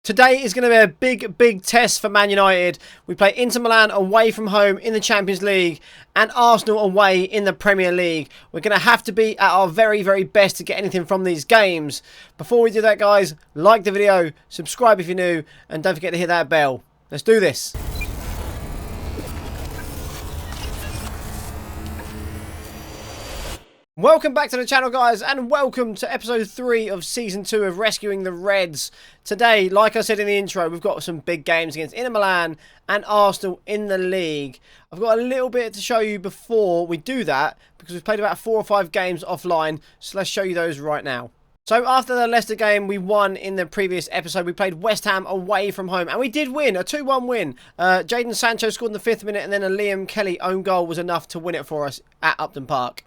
Today is going to be a big test for Man United. We play Inter Milan away from home in the Champions League and Arsenal away in the Premier League. We're going to have to be at our very best to get anything from these games. Before we do that, guys, like the video, subscribe if you're new, and don't forget to hit that bell. Let's do this. Welcome back to the channel, guys, and welcome to episode 3 of season 2 of Rescuing the Reds. Today, like I said in the intro, we've got some big games against Inter Milan and Arsenal in the league. I've got a little bit to show you before we do that, because we've played about 4 or 5 games offline, so let's show you those right now. So after the Leicester game we won in the previous episode, we played West Ham away from home, and we did win, a 2-1 win. Jadon Sancho scored in the 5th minute, and then a Liam Kelly own goal was enough to win it for us at Upton Park.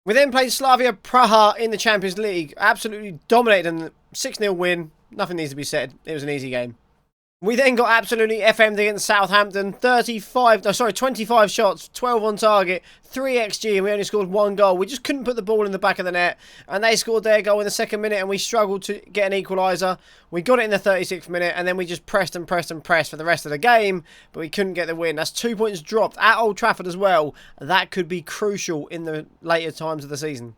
We then played Slavia Praha in the Champions League. Absolutely dominated them. 6-0 win. Nothing needs to be said. It was an easy game. We then got absolutely FM'd against Southampton. 25 shots, 12 on target, 3 XG, and we only scored 1 goal. We just couldn't put the ball in the back of the net, and they scored their goal in the 2nd minute, and we struggled to get an equaliser. We got it in the 36th minute, and then we just pressed for the rest of the game, but we couldn't get the win. That's 2 points dropped at Old Trafford as well. That could be crucial in the later times of the season.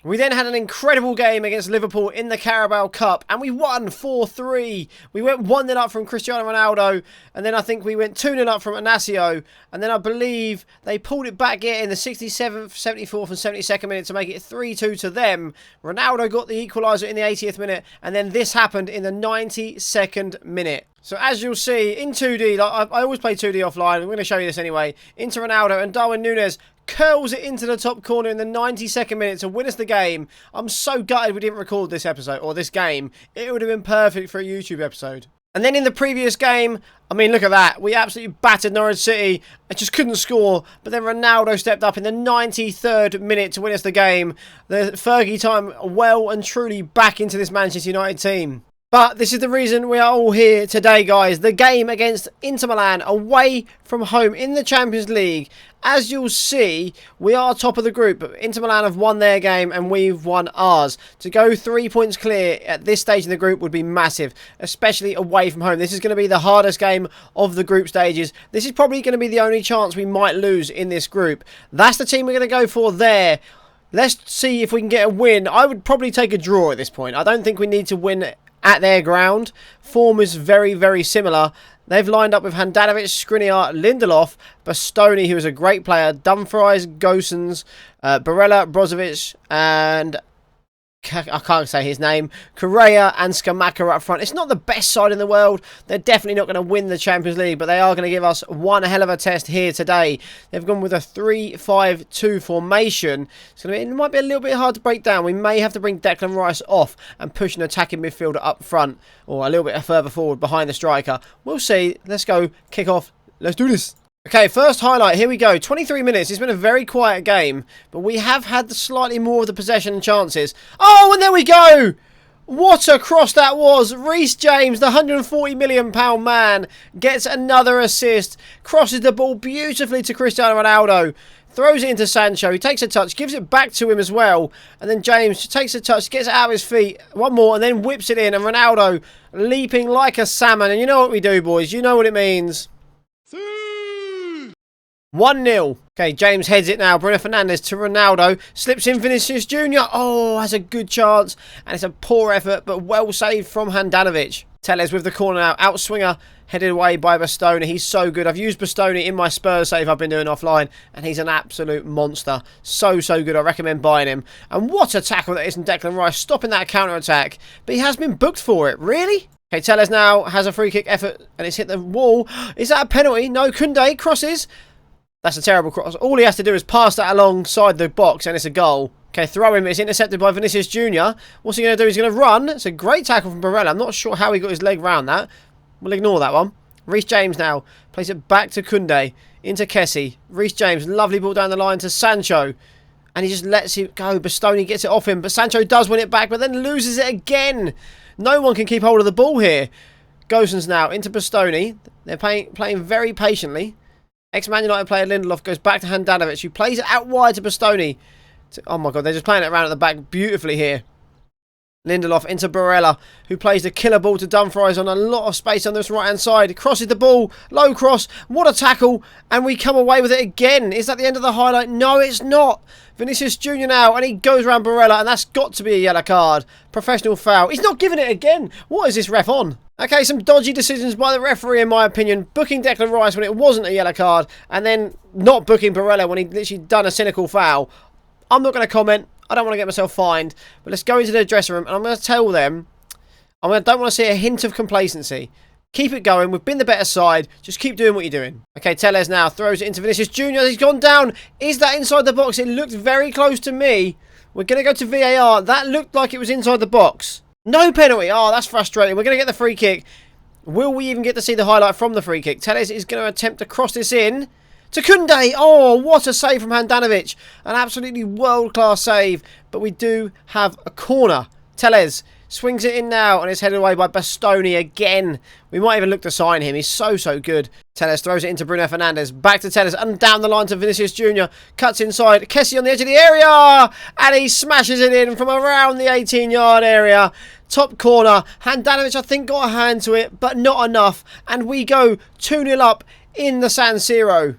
We then had an incredible game against Liverpool in the Carabao Cup, and we won 4-3. We went 1-0 up from Cristiano Ronaldo, and then I think we went 2-0 up from Inacio, and then I believe they pulled it back in the 67th, 74th and 72nd minute to make it 3-2 to them. Ronaldo got the equaliser in the 80th minute, and then this happened in the 92nd minute. So as you'll see, in 2D, I always play 2D offline, I'm going to show you this anyway, into Ronaldo, and Darwin Núñez curls it into the top corner in the 92nd minute to win us the game. I'm so gutted we didn't record this episode, or this game. It would have been perfect for a YouTube episode. And then in the previous game, I mean, look at that. We absolutely battered Norwich City. I just couldn't score. But then Ronaldo stepped up in the 93rd minute to win us the game. The Fergie time well and truly back into this Manchester United team. But this is the reason we are all here today, guys. The game against Inter Milan away from home in the Champions League. As you'll see, we are top of the group. Inter Milan have won their game and we've won ours. To go 3 points clear at this stage in the group would be massive, especially away from home. This is going to be the hardest game of the group stages. This is probably going to be the only chance we might lose in this group. That's the team we're going to go for there. Let's see if we can get a win. I would probably take a draw at this point. I don't think we need to win at their ground. Form is very similar. They've lined up with Handanovic, Skriniar, Lindelof, Bastoni, who is a great player, Dumfries, Gosens, Barella, Brozovic, and I can't say his name, Correa and Scamacca up front. It's not the best side in the world. They're definitely not going to win the Champions League, but they are going to give us one hell of a test here today. They've gone with a 3-5-2 formation. It might be a little bit hard to break down. We may have to bring Declan Rice off and push an attacking midfielder up front, or a little bit further forward behind the striker. We'll see. Let's go. Kick off. Let's do this. Okay, first highlight, here we go. 23 minutes, it's been a very quiet game, but we have had slightly more of the possession and chances. Oh, and there we go! What a cross that was! Reece James, the £140 million man, gets another assist, crosses the ball beautifully to Cristiano Ronaldo, throws it into Sancho, he takes a touch, gives it back to him as well, and then James takes a touch, gets it out of his feet, one more, and then whips it in, and Ronaldo leaping like a salmon, and you know what we do, boys, you know what it means. 1-0. Okay, James heads it now. Bruno Fernandes to Ronaldo. Slips in Vinicius Jr. Oh, has a good chance. And it's a poor effort, but well saved from Handanovic. Telles with the corner now. Outswinger headed away by Bastoni. He's so good. I've used Bastoni in my Spurs save I've been doing offline, and he's an absolute monster. So good. I recommend buying him. And what a tackle that is from Declan Rice, stopping that counter-attack. But he has been booked for it. Really? Okay, Telles now has a free kick effort, and it's hit the wall. Is that a penalty? No, Koundé crosses. That's a terrible cross. All he has to do is pass that alongside the box and it's a goal. Okay, throw him. It's intercepted by Vinicius Jr. What's he going to do? He's going to run. It's a great tackle from Barella. I'm not sure how he got his leg round that. We'll ignore that one. Reece James now plays it back to Koundé. Into Kessie. Reece James. Lovely ball down the line to Sancho. And he just lets it go. Bastoni gets it off him. But Sancho does win it back, but then loses it again. No one can keep hold of the ball here. Gosens now into Bastoni. They're playing very patiently. Ex-Man United player Lindelof goes back to Handanovic, who plays it out wide to Bastoni. Oh my god, they're just playing it around at the back beautifully here. Lindelof into Barella, who plays the killer ball to Dumfries on a lot of space on this right-hand side. Crosses the ball, low cross, what a tackle, and we come away with it again. Is that the end of the highlight? No, it's not. Vinicius Junior now, and he goes around Barella, and that's got to be a yellow card. Professional foul. He's not giving it again. What is this ref on? Okay, some dodgy decisions by the referee, in my opinion. Booking Declan Rice when it wasn't a yellow card, and then not booking Barella when he'd literally done a cynical foul. I'm not going to comment. I don't want to get myself fined, but let's go into the dressing room, and I'm going to tell them, I don't want to see a hint of complacency. Keep it going. We've been the better side. Just keep doing what you're doing. Okay, Tellez now throws it into Vinicius Junior. He's gone down. Is that inside the box? It looked very close to me. We're going to go to VAR. That looked like it was inside the box. No penalty. Oh, that's frustrating. We're going to get the free kick. Will we even get to see the highlight from the free kick? Tellez is going to attempt to cross this in to Koundé. Oh, what a save from Handanovic. An absolutely world-class save. But we do have a corner. Tellez swings it in now, and it's headed away by Bastoni again. We might even look to sign him. He's so good. Tellez throws it into Bruno Fernandes. Back to Tellez, and down the line to Vinicius Junior. Cuts inside. Kessie on the edge of the area. And he smashes it in from around the 18-yard area. Top corner. Handanovic, I think, got a hand to it, but not enough. And we go 2-0 up in the San Siro.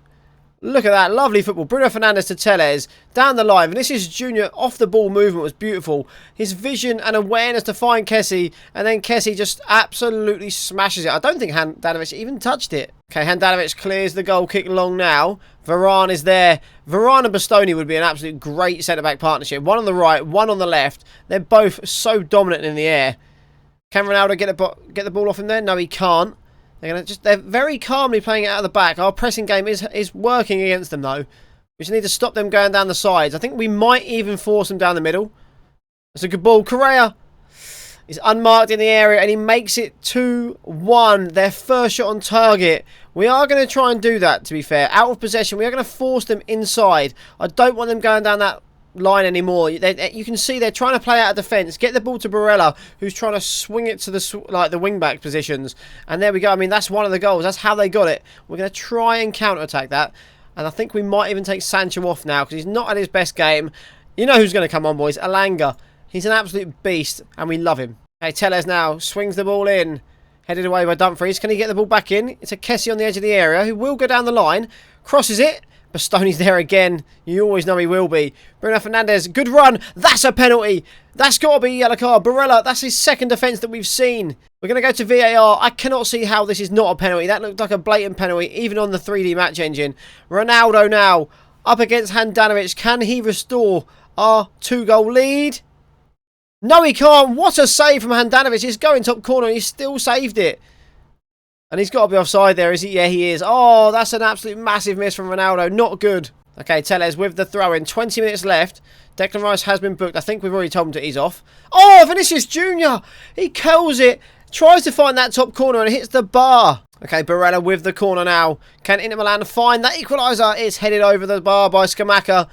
Look at that. Lovely football. Bruno Fernandes to Tellez. Down the line. Vinicius Junior off the ball movement was beautiful. His vision and awareness to find Kessie. And then Kessie just absolutely smashes it. I don't think Handanovic even touched it. Okay, Handanovic clears the goal kick long now. Varane is there. Varane and Bastoni would be an absolute great centre-back partnership. One on the right, one on the left. They're both so dominant in the air. Can Ronaldo get the ball off him there? No, he can't. They're very calmly playing it out of the back. Our pressing game is working against them though. We just need to stop them going down the sides. I think we might even force them down the middle. That's a good ball. Correa is unmarked in the area, and he makes it 2-1. Their first shot on target. We are going to try and do that, to be fair. Out of possession, we are going to force them inside. I don't want them going down that line anymore. You can see they're trying to play out of defence. Get the ball to Barella, who's trying to swing it to the wing-back positions. And there we go. I mean, that's one of the goals. That's how they got it. We're going to try and counter-attack that. And I think we might even take Sancho off now, because he's not at his best game. You know who's going to come on, boys. Alanga. He's an absolute beast, and we love him. Okay, Tellez now swings the ball in. Headed away by Dumfries. Can he get the ball back in? It's a Kessie on the edge of the area, who will go down the line. Crosses it. Bastoni's there again. You always know he will be. Bruno Fernandes, good run. That's a penalty. That's got to be a yellow card. Barella, that's his second offence that we've seen. We're going to go to VAR. I cannot see how this is not a penalty. That looked like a blatant penalty, even on the 3D match engine. Ronaldo now up against Handanovic. Can he restore our 2-goal lead? No, he can't. What a save from Handanovic. He's going top corner and he still saved it. And he's got to be offside there, is he? Yeah, he is. Oh, that's an absolute massive miss from Ronaldo. Not good. Okay, Tellez with the throw-in. 20 minutes left. Declan Rice has been booked. I think we've already told him to ease off. Oh, Vinicius Junior. He curls it. Tries to find that top corner and hits the bar. Okay, Barella with the corner now. Can Inter Milan find that equaliser? It's headed over the bar by Scamacca.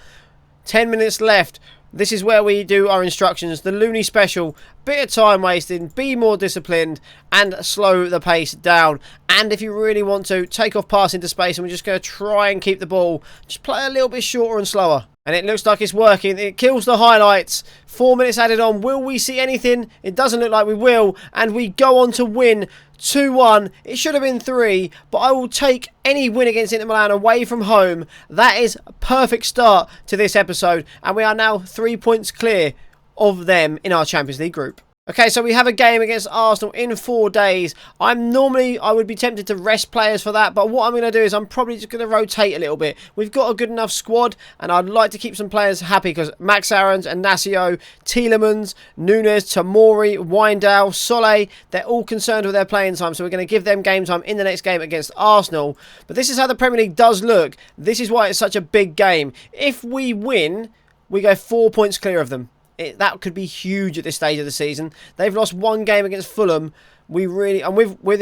10 minutes left. This is where we do our instructions. The Looney special. Bit of time wasting. Be more disciplined. And slow the pace down. And if you really want to, take off pass into space. And we're just going to try and keep the ball. Just play a little bit shorter and slower. And it looks like it's working. It kills the highlights. 4 minutes added on. Will we see anything? It doesn't look like we will. And we go on to win 2-1. It should have been 3. But I will take any win against Inter Milan away from home. That is a perfect start to this episode. And we are now 3 points clear of them in our Champions League group. Okay, so we have a game against Arsenal in 4 days. I would be tempted to rest players for that, but what I'm going to do is I'm probably just going to rotate a little bit. We've got a good enough squad, and I'd like to keep some players happy because Max Aarons, Ignacio, Tielemans, Nunes, Tamori, Windale, Solé, they're all concerned with their playing time, so we're going to give them game time in the next game against Arsenal. But this is how the Premier League does look. This is why it's such a big game. If we win, we go 4 points clear of them. That could be huge at this stage of the season. They've lost 1 game against Fulham. We're the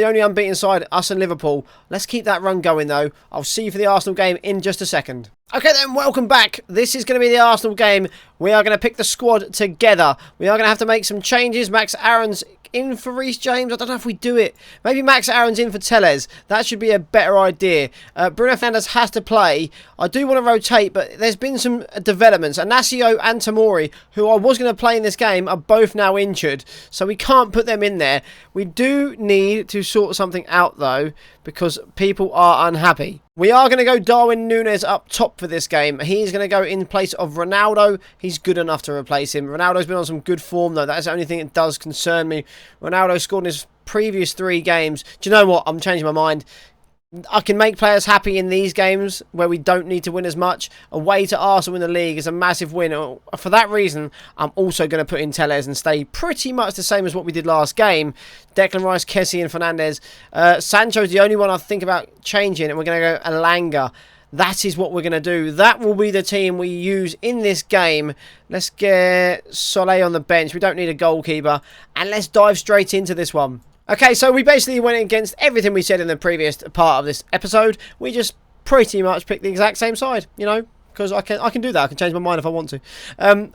only unbeaten side, us and Liverpool. Let's keep that run going though. I'll see you for the Arsenal game in just a second. Okay then, welcome back. This is going to be the Arsenal game. We are going to pick the squad together. We are going to have to make some changes. Max Aarons in for Reece James? I don't know if we do it. Maybe Max Aaron's in for Tellez. That should be a better idea. Bruno Fernandes has to play. I do want to rotate, but there's been some developments. Inacio and Tamori, who I was going to play in this game, are both now injured. So we can't put them in there. We do need to sort something out, though, because people are unhappy. We are going to go Darwin Núñez up top for this game. He's going to go in place of Ronaldo. He's good enough to replace him. Ronaldo's been on some good form, though. That's the only thing that does concern me. Ronaldo scored in his previous 3 games. Do you know what? I'm changing my mind. I can make players happy in these games where we don't need to win as much. Away to Arsenal in the league is a massive win. For that reason, I'm also going to put in Tellez and stay pretty much the same as what we did last game. Declan Rice, Kessie and Fernandes. Sancho's the only one I think about changing, and we're going to go Elanga. That is what we're going to do. That will be the team we use in this game. Let's get Soleil on the bench. We don't need a goalkeeper. And let's dive straight into this one. Okay, so we basically went against everything we said in the previous part of this episode. We just pretty much picked the exact same side, you know, because I can do that. I can change my mind if I want to.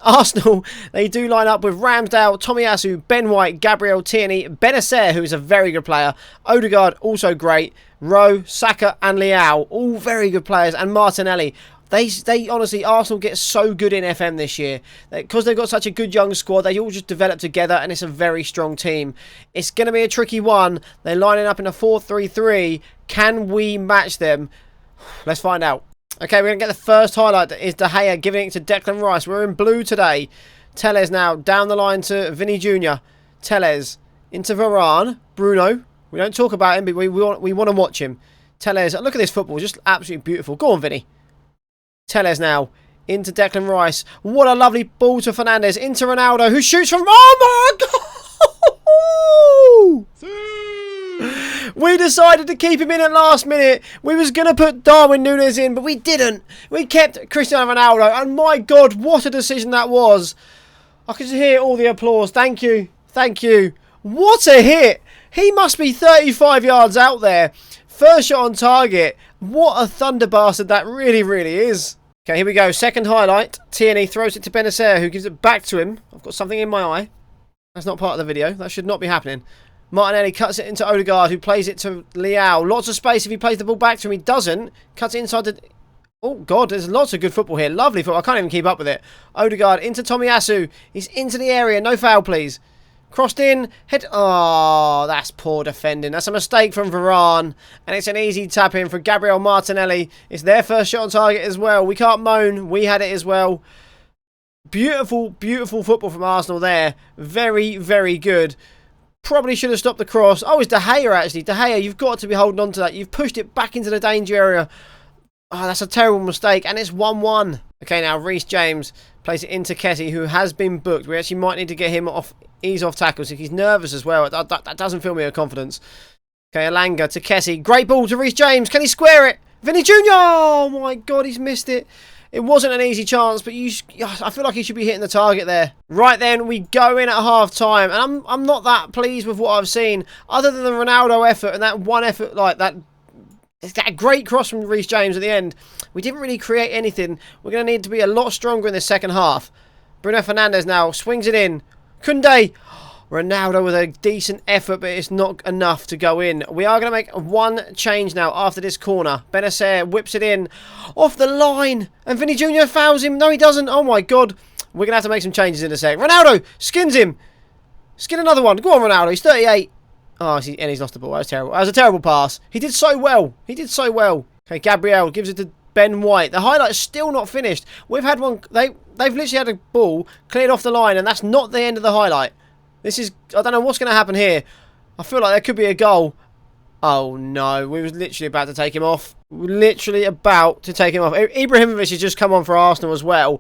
Arsenal, they do line up with Ramsdale, Tomiyasu, Ben White, Gabriel Tierney, Benacer, who is a very good player, Odegaard, also great, Rowe, Saka and Leao, all very good players, and Martinelli. They honestly, Arsenal get so good in FM this year. Because they've got such a good young squad, they all just develop together and it's a very strong team. It's going to be a tricky one. They're lining up in a 4-3-3. Can we match them? Let's find out. Okay, we're going to get the first highlight. That is De Gea giving it to Declan Rice. We're in blue today. Tellez now down the line to Vinny Jr. Tellez into Varane. Bruno. We don't talk about him, but we want to watch him. Tellez. Look at this football. Just absolutely beautiful. Go on, Vinny. Tellez now into Declan Rice. What a lovely ball to Fernandes. Into Ronaldo, who shoots from... Oh my God! We decided to keep him in at last minute. We was going to put Darwin Núñez in, but we didn't. We kept Cristiano Ronaldo. And my God, what a decision that was. I could just hear all the applause. Thank you. Thank you. What a hit. He must be 35 yards out there. First shot on target. What a thunder bastard that really, really is. Okay, here we go. Second highlight. Tierney throws it to Benacer, who gives it back to him. I've got something in my eye. That's not part of the video. That should not be happening. Martinelli cuts it into Odegaard, who plays it to Leao. Lots of space if he plays the ball back to him. He doesn't. Cuts it inside the... Oh, God, there's lots of good football here. Lovely football. I can't even keep up with it. Odegaard into Tomiyasu. He's into the area. No foul, please. Crossed in, hit. Oh, that's poor defending. That's a mistake from Varane. And it's an easy tap in for Gabriel Martinelli. It's their first shot on target as well. We can't moan. We had it as well. Beautiful, beautiful football from Arsenal there. Very, very good. Probably should have stopped the cross. Oh, it's De Gea actually. De Gea, you've got to be holding on to that. You've pushed it back into the danger area. Oh, that's a terrible mistake. And it's 1-1. Okay, now Reece James plays it into Kessie, who has been booked. We actually might need to get him off, ease off tackles. He's nervous as well. That doesn't fill me with confidence. Okay, Elanga to Kessie. Great ball to Reece James. Can he square it? Vinny Jr. Oh my God, he's missed it. It wasn't an easy chance, but I feel like he should be hitting the target there. Right then, we go in at half time, and I'm not that pleased with what I've seen, other than the Ronaldo effort and that one effort like that. It's that great cross from Reece James at the end. We didn't really create anything. We're going to need to be a lot stronger in the second half. Bruno Fernandes now swings it in. Koundé. Ronaldo with a decent effort, but it's not enough to go in. We are going to make one change now after this corner. Benacer whips it in off the line. And Vinny Jr. fouls him. No, he doesn't. Oh, my God. We're going to have to make some changes in a sec. Ronaldo skins him. Skin another one. Go on, Ronaldo. He's 38. Oh, and he's lost the ball. That was terrible. That was a terrible pass. He did so well. He did so well. Okay, Gabriel gives it to Ben White. The highlight's still not finished. We've had one... They've literally had a ball cleared off the line, and that's not the end of the highlight. This is... I don't know what's going to happen here. I feel like there could be a goal. Oh, no. We was literally about to take him off. Literally about to take him off. Ibrahimovic has just come on for Arsenal as well.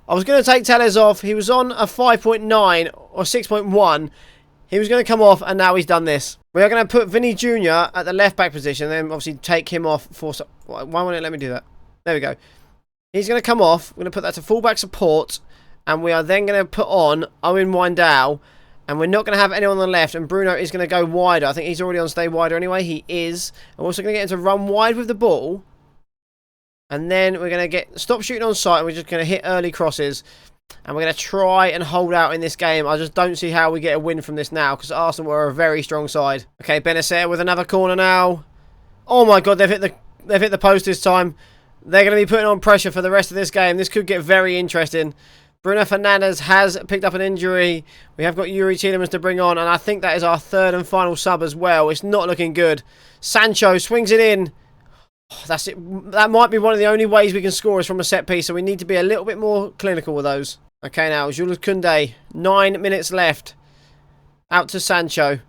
I was going to take Tellez off. He was on a 5.9 or 6.1. He was going to come off, and now he's done this. We are going to put Vinny Jr. at the left-back position, and then obviously take him off for... Why won't it let me do that? There we go. He's going to come off. We're going to put that to full-back support, and we are then going to put on Owen Wijndal, and we're not going to have anyone on the left, and Bruno is going to go wider. I think he's already on stay wider anyway. He is. I'm also going to get him to run wide with the ball, and then we're going to stop shooting on sight, and we're just going to hit early crosses. And we're going to try and hold out in this game. I just don't see how we get a win from this now, because Arsenal were a very strong side. Okay, Benacer with another corner now. Oh my god, they've hit the post this time. They're going to be putting on pressure for the rest of this game. This could get very interesting. Bruno Fernandes has picked up an injury. We have got Yuri Tielemans to bring on, and I think that is our third and final sub as well. It's not looking good. Sancho swings it in. Oh, that's it. That might be one of the only ways we can score is from a set piece, so we need to be a little bit more clinical with those. Okay, now, Jules Koundé. 9 minutes left. Out to Sancho.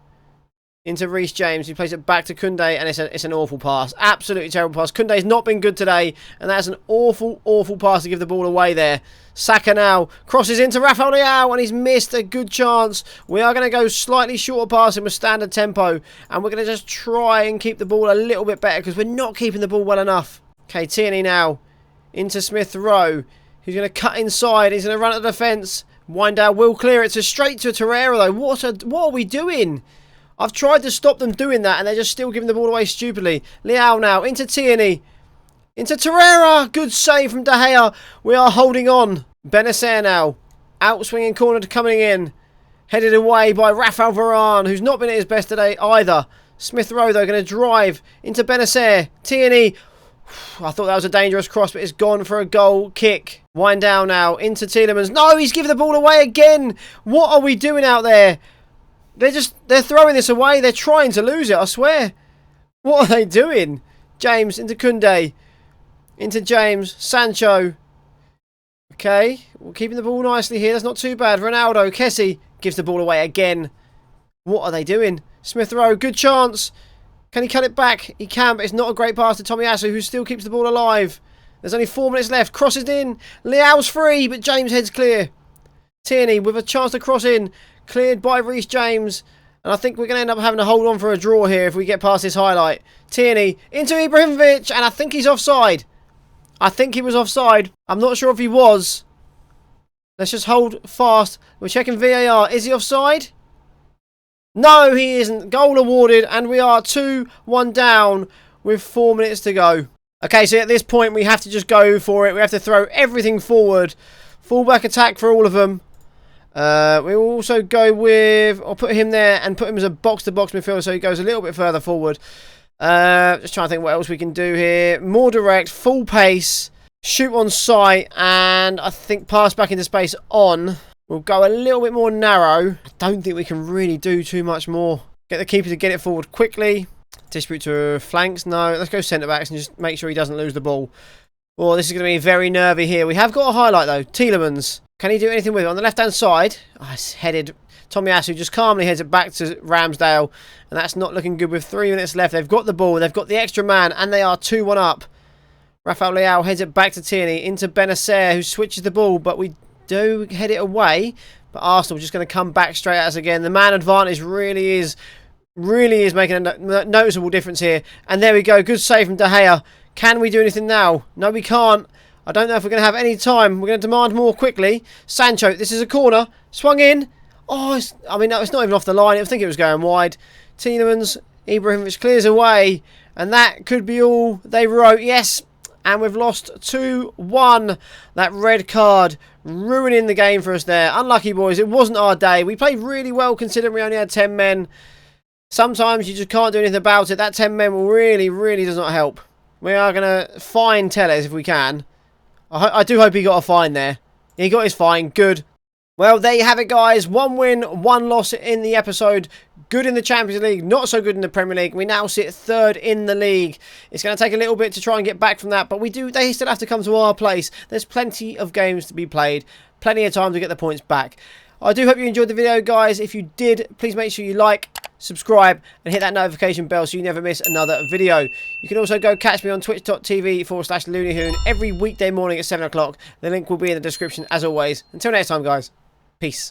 Into Reece James. He plays it back to Koundé, and it's an awful pass. Absolutely terrible pass. Koundé's not been good today, and that's an awful, awful pass to give the ball away there. Saka now crosses into Rafael Leao, and he's missed a good chance. We are going to go slightly shorter passing with standard tempo, and we're going to just try and keep the ball a little bit better, because we're not keeping the ball well enough. Okay, Tierney now into Smith Rowe. He's going to cut inside. He's going to run at the defence. Windale will clear it. So straight to Torreira, though. What are we doing? I've tried to stop them doing that, and they're just still giving the ball away stupidly. Leao now into Tierney. Into Torreira. Good save from De Gea. We are holding on. Benacer now. Outswinging corner coming in. Headed away by Rafael Varane, who's not been at his best today either. Smith Rowe, though, going to drive into Benacer. Tierney. I thought that was a dangerous cross, but it's gone for a goal kick. Wind down now into Tielemans. No, he's giving the ball away again. What are we doing out there? They're throwing this away. They're trying to lose it, I swear. What are they doing? James into Koundé. Into James. Sancho. Okay, we're keeping the ball nicely here. That's not too bad. Ronaldo. Kessie gives the ball away again. What are they doing? Smith Rowe, good chance. Can he cut it back? He can, but it's not a great pass to Tomiyasu, who still keeps the ball alive. There's only 4 minutes left. Crosses in. Leao's free, but James heads clear. Tierney with a chance to cross in. Cleared by Reece James. And I think we're going to end up having to hold on for a draw here if we get past this highlight. Tierney into Ibrahimovic, and I think he's offside. I think he was offside. I'm not sure if he was. Let's just hold fast. We're checking VAR. Is he offside? No, he isn't. Goal awarded, and we are 2-1 down with 4 minutes to go. Okay, so at this point, we have to just go for it. We have to throw everything forward. Fullback attack for all of them. We will also go with... I'll put him there and put him as a box-to-box midfielder so he goes a little bit further forward. Just trying to think what else we can do here. More direct, full pace, shoot on sight, and I think pass back into space on. We'll go a little bit more narrow. I don't think we can really do too much more. Get the keeper to get it forward quickly. Distribute to flanks. No, let's go centre-backs and just make sure he doesn't lose the ball. Oh, this is going to be very nervy here. We have got a highlight, though. Tielemans. Can he do anything with it? On the left-hand side, it's headed. Tomiyasu just calmly heads it back to Ramsdale. And that's not looking good with 3 minutes left. They've got the ball. They've got the extra man. And they are 2-1 up. Rafael Leao heads it back to Tierney. Into Benacer, who switches the ball. But we do head it away, but Arsenal just going to come back straight at us again. The man advantage really is making a noticeable difference here. And there we go, good save from De Gea. Can we do anything now? No, we can't. I don't know if we're going to have any time. We're going to demand more quickly. Sancho, this is a corner, swung in. Oh, it's not even off the line. I think it was going wide. Tielemans, Ibrahimovic clears away, and that could be all they wrote. Yes. And we've lost 2-1. That red card ruining the game for us there. Unlucky, boys. It wasn't our day. We played really well considering we only had 10 men. Sometimes you just can't do anything about it. That 10 men really does not help. We are going to fine Telles if we can. I do hope he got a fine there. He got his fine. Good. Well, there you have it, guys. 1 win, 1 loss in the episode. Good in the Champions League, not so good in the Premier League. We now sit 3rd in the league. It's going to take a little bit to try and get back from that, but they still have to come to our place. There's plenty of games to be played, plenty of time to get the points back. I do hope you enjoyed the video, guys. If you did, please make sure you like, subscribe, and hit that notification bell so you never miss another video. You can also go catch me on twitch.tv/LooneyHoon every weekday morning at 7 o'clock. The link will be in the description as always. Until next time, guys. Peace.